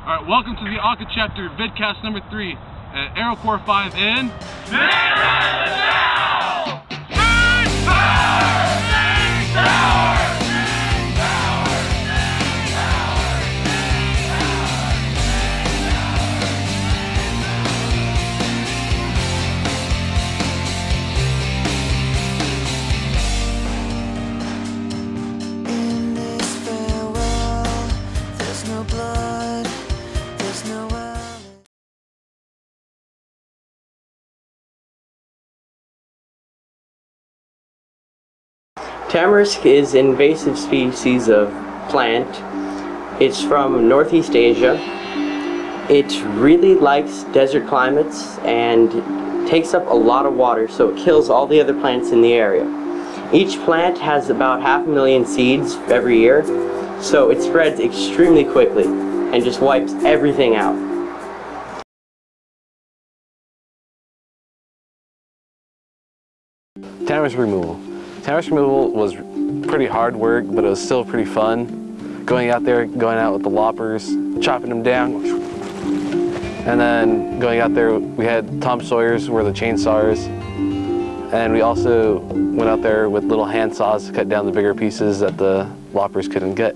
Alright, welcome to the ACA Chapter Vidcast number 3 at Arrow Corps 5 in Manti-La Sal! In this farewell, there's no blood, there's no Tamarisk is an invasive species of plant. It's from Northeast Asia. It really likes desert climates and takes up a lot of water, so it kills all the other plants in the area. Each plant has about 500,000 seeds every year, so it spreads extremely quickly and just wipes everything out. Tamarisk removal. Tamarisk removal was pretty hard work, but it was still pretty fun. Going out there, going out with the loppers, chopping them down, and then going out there, we had Tom Sawyers, were the chainsaws, and we also went out there with little hand saws to cut down the bigger pieces that the loppers couldn't get.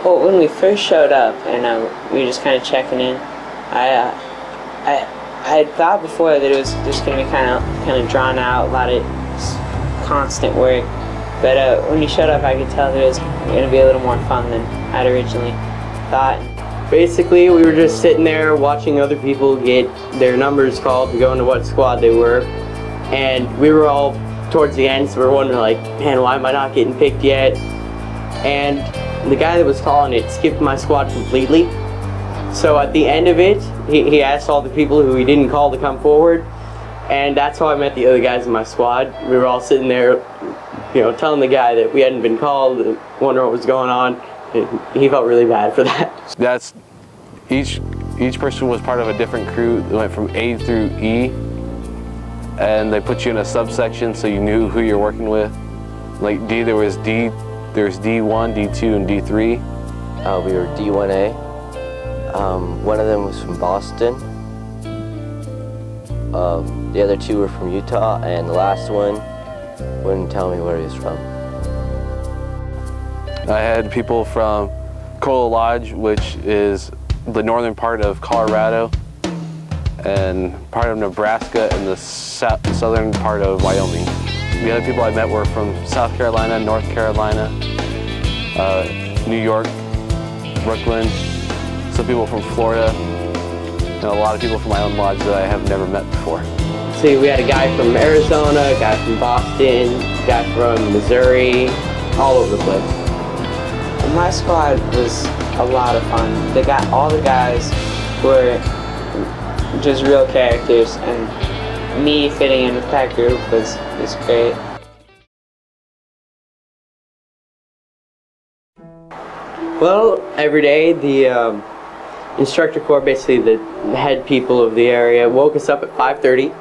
Well, when we first showed up and we were just kind of checking in, I had thought before that it was just going to be kind of drawn out, a lot of constant work. But when we showed up, I could tell that it was going to be a little more fun than I'd originally thought. Basically, we were just sitting there watching other people get their numbers called to go into what squad they were, and we were all towards the end, so we were wondering, like, man, why am I not getting picked yet? And the guy that was calling it skipped my squad completely. So at the end of it, he asked all the people who he didn't call to come forward, and that's how I met the other guys in my squad. We were all sitting there, you know, telling the guy that we hadn't been called, wondering what was going on. He felt really bad for that. That's each person was part of a different crew. They went from A through E, and they put you in a subsection so you knew who you're working with. Like D, there was D1, D2, and D3. We were D1A. One of them was from Boston. The other two were from Utah, and the last one wouldn't tell me where he was from. I had people from Cola Lodge, which is the northern part of Colorado, and part of Nebraska, and the southern part of Wyoming. The other people I met were from South Carolina, North Carolina, New York, Brooklyn, some people from Florida, and a lot of people from my own lodge that I have never met before. See, we had a guy from Arizona, a guy from Boston, a guy from Missouri, all over the place. My squad was a lot of fun. All the guys were just real characters, and me fitting in with that group was great. Well, every day the instructor corps, basically the head people of the area, woke us up at 5:30.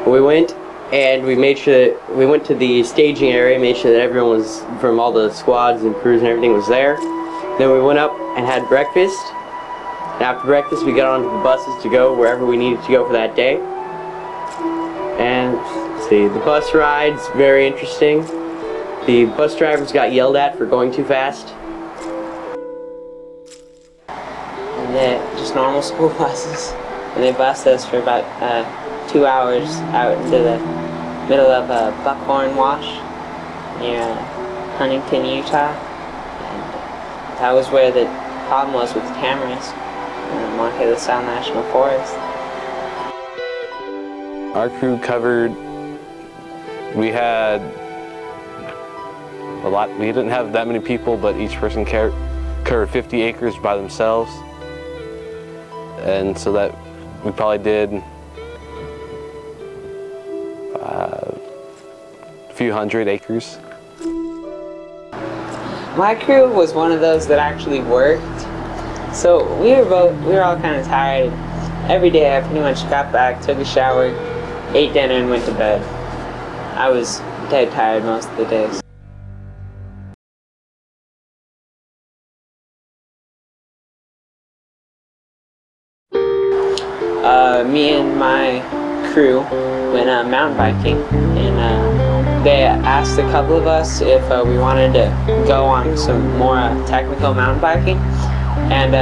We went and we made sure that we went to the staging area, made sure that everyone was, from all the squads and crews and everything, was there. Then we went up and had breakfast. And after breakfast, we got onto the buses to go wherever we needed to go for that day. And let's see, the bus rides, very interesting. The bus drivers got yelled at for going too fast. And they're just normal school buses, and they bused us for about 2 hours out into the middle of Buckhorn Wash near Huntington, Utah. And that was where the problem was with tamarisk in the Manti-La Sal National Forest. Our crew covered, we had a lot. We didn't have that many people, but each person covered 50 acres by themselves. And so that we probably did a few hundred acres. My crew was one of those that actually worked. So we were all kind of tired. Every day I pretty much got back, took a shower, ate dinner, and went to bed. I was dead tired most of the days. Me and my crew went mountain biking, and they asked a couple of us if we wanted to go on some more technical mountain biking, and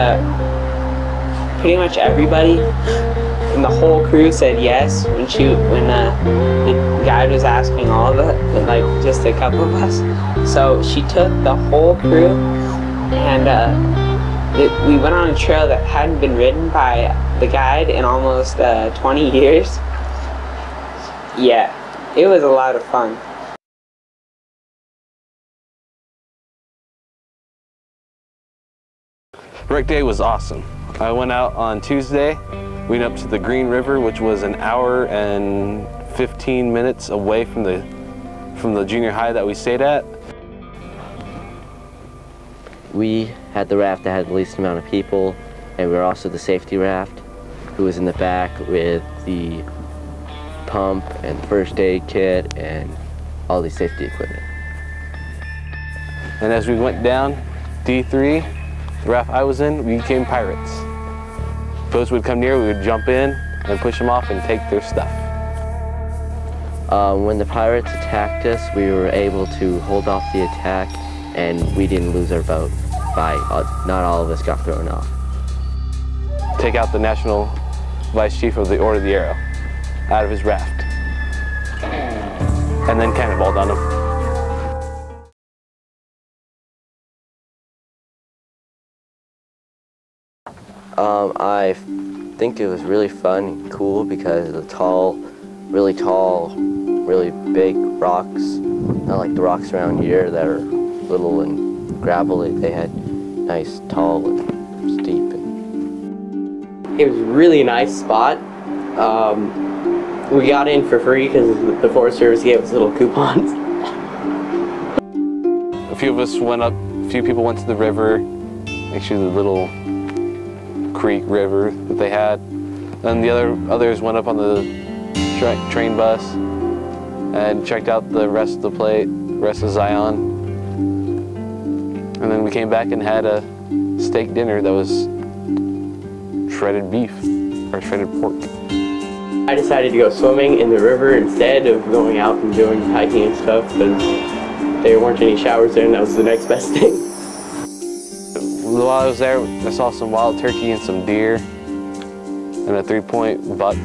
pretty much everybody in the whole crew said yes when the guide was asking all of it, but like just a couple of us. So she took the whole crew, and we went on a trail that hadn't been ridden by the guide in almost 20 years. Yeah, it was a lot of fun. Wreck day was awesome. I went out on Tuesday. We went up to the Green River, which was an hour and 15 minutes away from the junior high that we stayed at. We had the raft that had the least amount of people, and we were also the safety raft, who was in the back with the pump and first aid kit and all the safety equipment. And as we went down D3, the raft I was in, we became pirates. Boats would come near, we would jump in and push them off and take their stuff. When the pirates attacked us, we were able to hold off the attack, and we didn't lose our boat. Not all of us got thrown off. Take out the National Vice Chief of the Order of the Arrow out of his raft, and then cannonballed on him. I think it was really fun and cool because of the really tall, really big rocks. Not like the rocks around here that are little and gravelly. They had nice, tall, and steep. It was a really nice spot. We got in for free because the Forest Service gave us little coupons. A few of us went up, a few people went to the river, actually the little creek river that they had. Then the others went up on the train bus and checked out the rest of Zion. And then we came back and had a steak dinner that was shredded beef, or shredded pork. I decided to go swimming in the river instead of going out and doing hiking and stuff because there weren't any showers there and that was the next best thing. While I was there, I saw some wild turkey and some deer and a 3-point buck.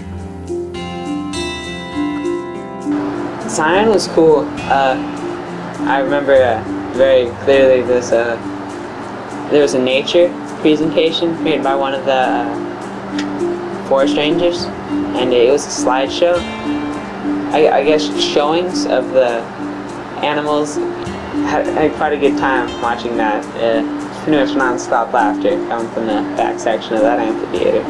Zion was cool. I remember very clearly there was a nature presentation made by one of the forest rangers, and it was a slideshow. I guess showings of the animals. Had quite a good time watching that. Pretty much non-stop laughter coming from the back section of that amphitheater.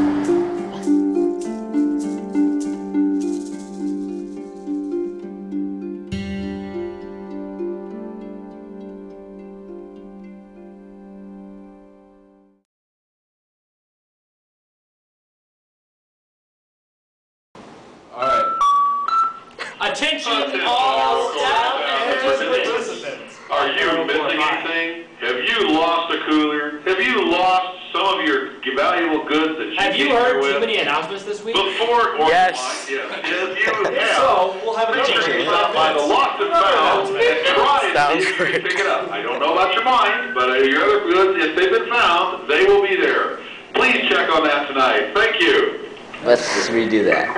Attention all staff and participants. Are you missing anything? Have you lost a cooler? Have you lost some of your valuable goods that you Have you heard too many announcements this week? Before or Yes. If you have, So, we'll have an please stop by the lost and found and try to see if you can pick it up. I don't know about your mind, but your other goods, if they've been found, they will be there. Please check on that tonight. Thank you. Let's redo that.